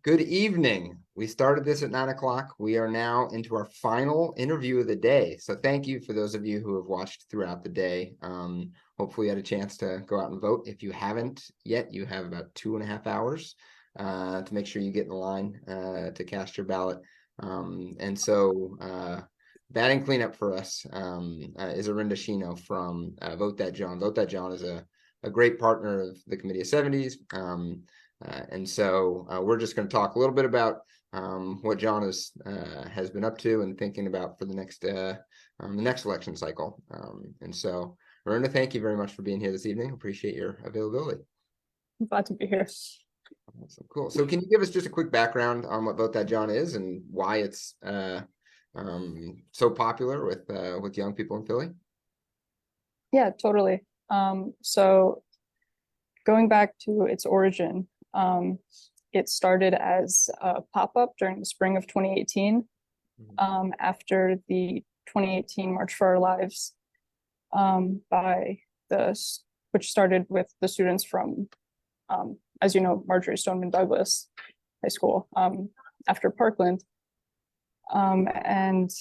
Good evening. We started this at 9 o'clock. We are now into our final interview of the day. So thank you for those of you who have watched throughout the day. Hopefully you had a chance to go out and vote. If you haven't yet, you have about 2.5 hours to make sure you get in line to cast your ballot. Batting cleanup for us is Erinda Sheno from Vote That Jawn. Vote That Jawn is a great partner of the Committee of 70s. We're just going to talk a little bit about what John has been up to and thinking about for the next election cycle. Erinda, thank you very much for being here this evening. Appreciate your availability. I'm glad to be here. Awesome, cool. So can you give us just a quick background on what Vote That Jawn is and why it's so popular with young people in Philly? Yeah, totally. So going back to its origin, it started as a pop-up during the spring of 2018, after the 2018 March for Our Lives, which started with the students from, as you know, Marjorie Stoneman Douglas High School, after Parkland. And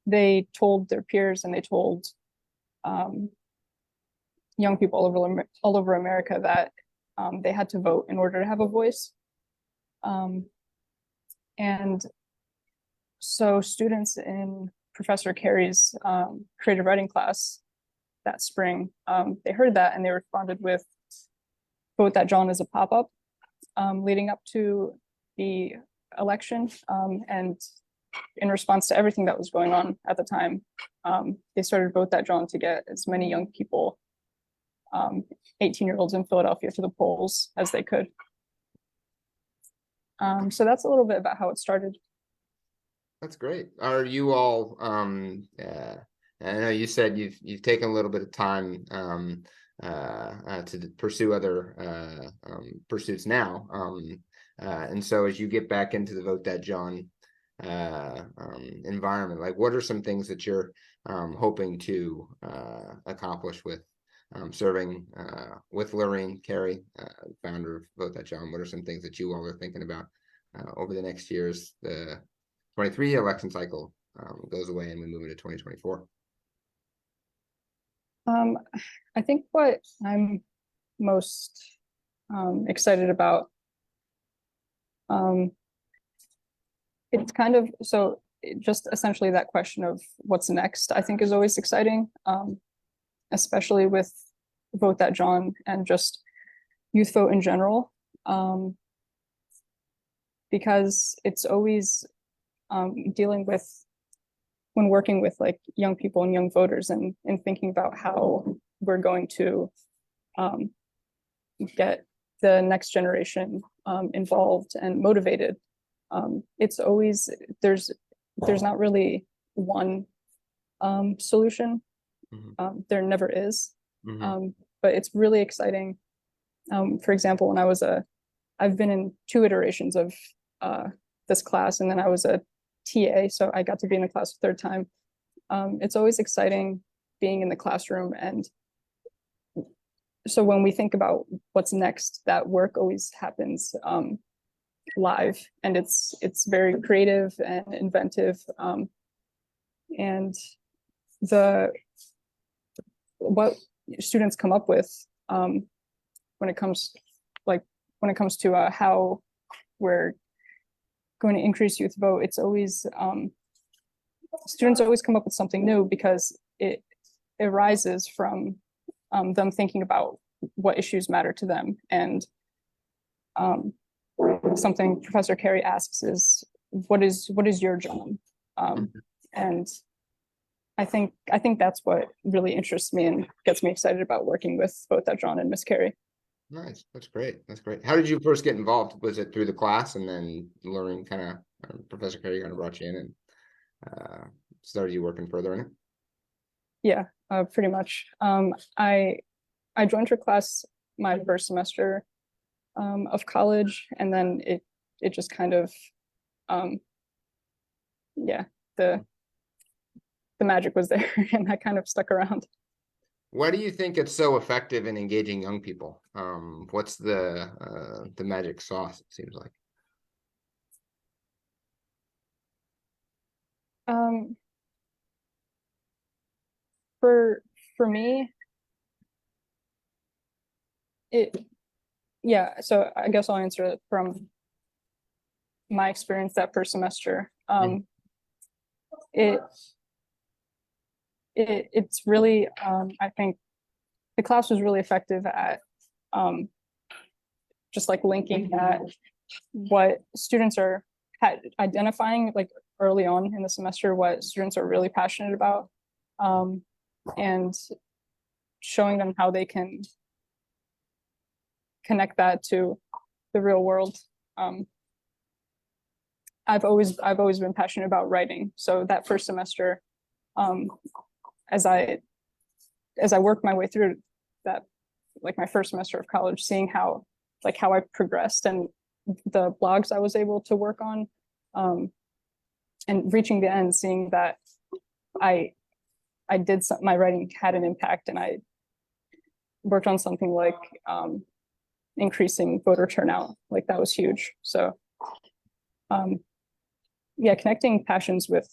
they told their peers and they told young people all over America that they had to vote in order to have a voice. And so students in Professor Carey's creative writing class that spring, they heard that and they responded with Vote That Jawn as a pop-up leading up to the election. And in response to everything that was going on at the time, they started Vote That Jawn to get as many young people, 18-year-olds in Philadelphia, to the polls as they could. So that's a little bit about how it started. That's great. Are you all I know you said you've taken a little bit of time to pursue other pursuits now, and so as you get back into the Vote That Jawn environment, like what are some things that you're hoping to accomplish with serving with Lorraine Carey, founder of Vote That Jawn? What are some things that you all are thinking about over the next years? The 23 election cycle goes away and we move into 2024. I think what I'm most excited about, it's kind of, so just essentially that question of what's next, I think is always exciting, especially with Vote That Jawn and just youth vote in general, because it's always dealing with, when working with like young people and young voters and thinking about how we're going to get the next generation involved and motivated. It's always, there's not really one solution. There never is. But it's really exciting. For example, when I've been in 2 iterations of this class, and then I was a TA, so I got to be in the class a 3rd time. It's always exciting being in the classroom, and so when we think about what's next, that work always happens live, and it's very creative and inventive, and what students come up with when it comes to how we're going to increase youth vote, it's always students always come up with something new because it arises from them thinking about what issues matter to them. And something Professor Carey asks is, what is your job? And I think that's what really interests me and gets me excited about working with Vote That Jawn and Miss Carey. Nice. That's great. That's great. How did you first get involved? Was it through the class and then learning Professor Carey kind of brought you in and started you working further in it? Yeah, pretty much. I joined her class my first semester of college, and then it just kind of the magic was there and I kind of stuck around. Why do you think it's so effective in engaging young people? What's the magic sauce, it seems like? for me, yeah, so I guess I'll answer it from my experience that first semester. It's really, I think the class was really effective at just like linking at what students are identifying like early on in the semester, what students are really passionate about, and showing them how they can connect that to the real world. I've always been passionate about writing. So that first semester, as I worked my way through that, like my first semester of college, seeing how I progressed and the blogs I was able to work on, and reaching the end, seeing that I did my writing had an impact, and I worked on something like increasing voter turnout. Like that was huge. So yeah, connecting passions with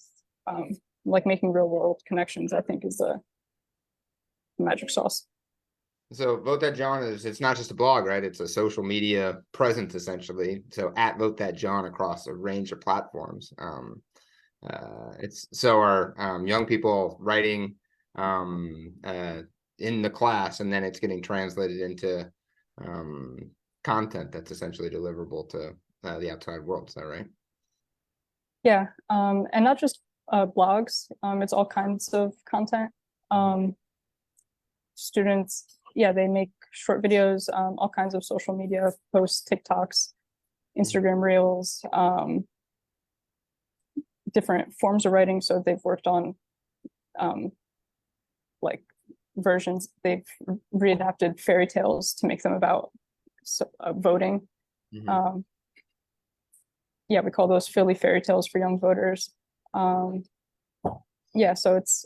like making real world connections, I think, is the magic sauce. So Vote That Jawn it's not just a blog, right? It's a social media presence essentially. So at Vote That Jawn across a range of platforms. It's so our young people writing in the class, and then it's getting translated into content that's essentially deliverable to the outside world. Is that right? Yeah, and not just blogs. It's all kinds of content. Students, yeah, they make short videos, all kinds of social media posts, TikToks, Instagram Reels, different forms of writing. So they've worked on like versions. They've readapted fairy tales to make them about voting. Yeah, we call those Philly fairy tales for young voters. Yeah, so it's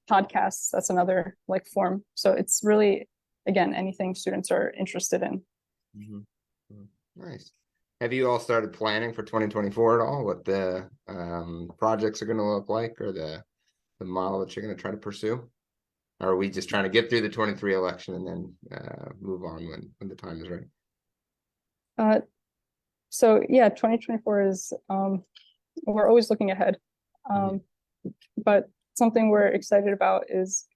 podcasts. That's another like form. So it's really, again, anything students are interested in. Nice. Have you all started planning for 2024 at all? What the projects are going to look like, or the model that you're going to try to pursue? Or are we just trying to get through the 23 election and then move on when the time is right? So yeah, 2024 is we're always looking ahead. But something we're excited about is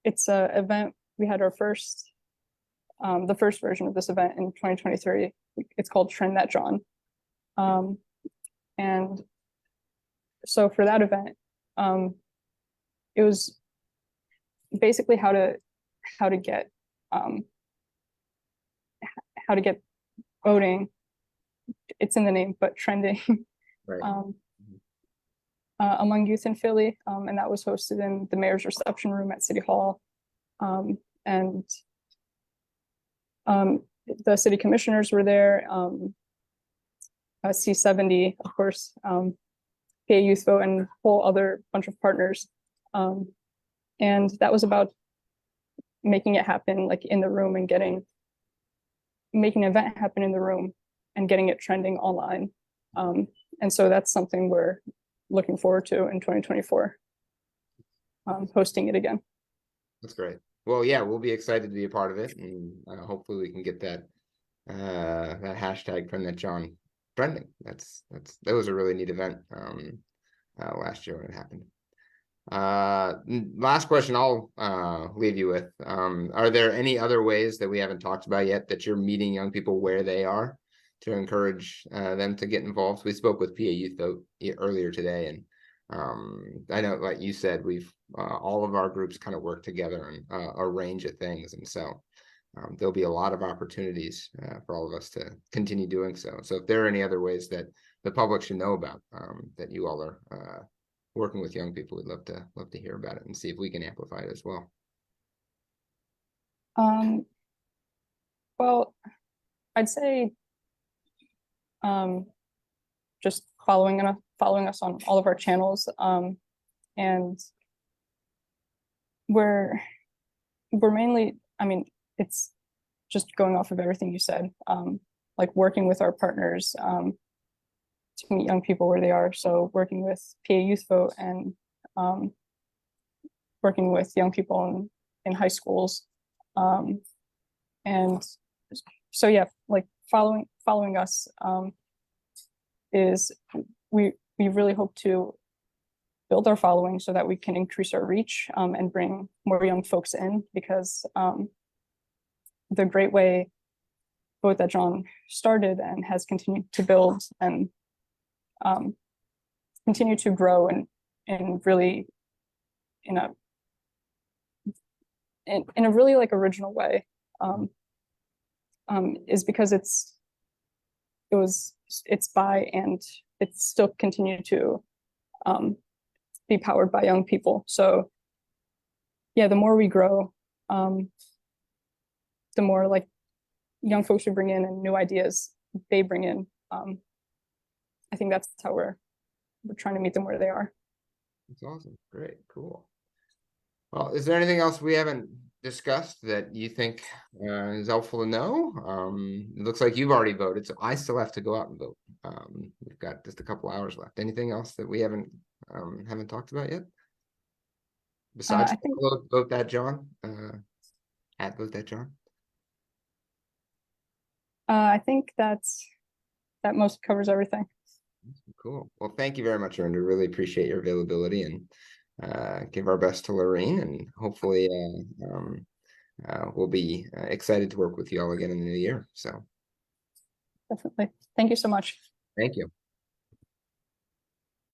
it's a event. We had our first the first version of this event in 2023. It's called Vote That Jawn. And so for that event, it was basically how to get voting. It's in the name, but trending. Right. Among youth in Philly, and that was hosted in the mayor's reception room at City Hall, and the city commissioners were there, C70, of course, PA Youth Vote, and a whole other bunch of partners, and that was about making it happen like in the room and making an event happen in the room and getting it trending online, and so that's something we're looking forward to in 2024, hosting it again. That's great. Well, yeah, we'll be excited to be a part of it, and hopefully we can get that that hashtag Vote That Jawn trending. That was a really neat event last year when it happened. Last question I'll leave you with. Are there any other ways that we haven't talked about yet that you're meeting young people where they are to encourage them to get involved? We spoke with PA Youth Vote earlier today, and I know, like you said, we've all of our groups kind of work together on a range of things, and so there'll be a lot of opportunities for all of us to continue doing so. So if there are any other ways that the public should know about that you all are working with young people, we'd love to hear about it and see if we can amplify it as well. Well, I'd say just following us on all of our channels, and we're mainly, I mean, it's just going off of everything you said, like working with our partners to meet young people where they are. So working with PA Youth Vote and working with young people in high schools. And so, yeah, like following us is we really hope to build our following so that we can increase our reach and bring more young folks in, because the great way Vote That Jawn started and has continued to build and continue to grow and really in a really like original way is because it's by and it's still continue to be powered by young people. So yeah, the more we grow, the more like young folks we bring in and new ideas they bring in. I think that's how we're trying to meet them where they are. That's awesome. Great. Cool. Well, is there anything else we haven't discussed that you think is helpful to know? It looks like you've already voted, so I still have to go out and vote. We've got just a couple hours left. Anything else that we haven't talked about yet? Besides I think Vote That Jawn, at Vote That Jawn. I think that most covers everything. Cool. Well, thank you very much, Erinda. Really appreciate your availability, and give our best to Lorraine, and hopefully we'll be excited to work with you all again in the new year. So Definitely. Thank you so much. thank you.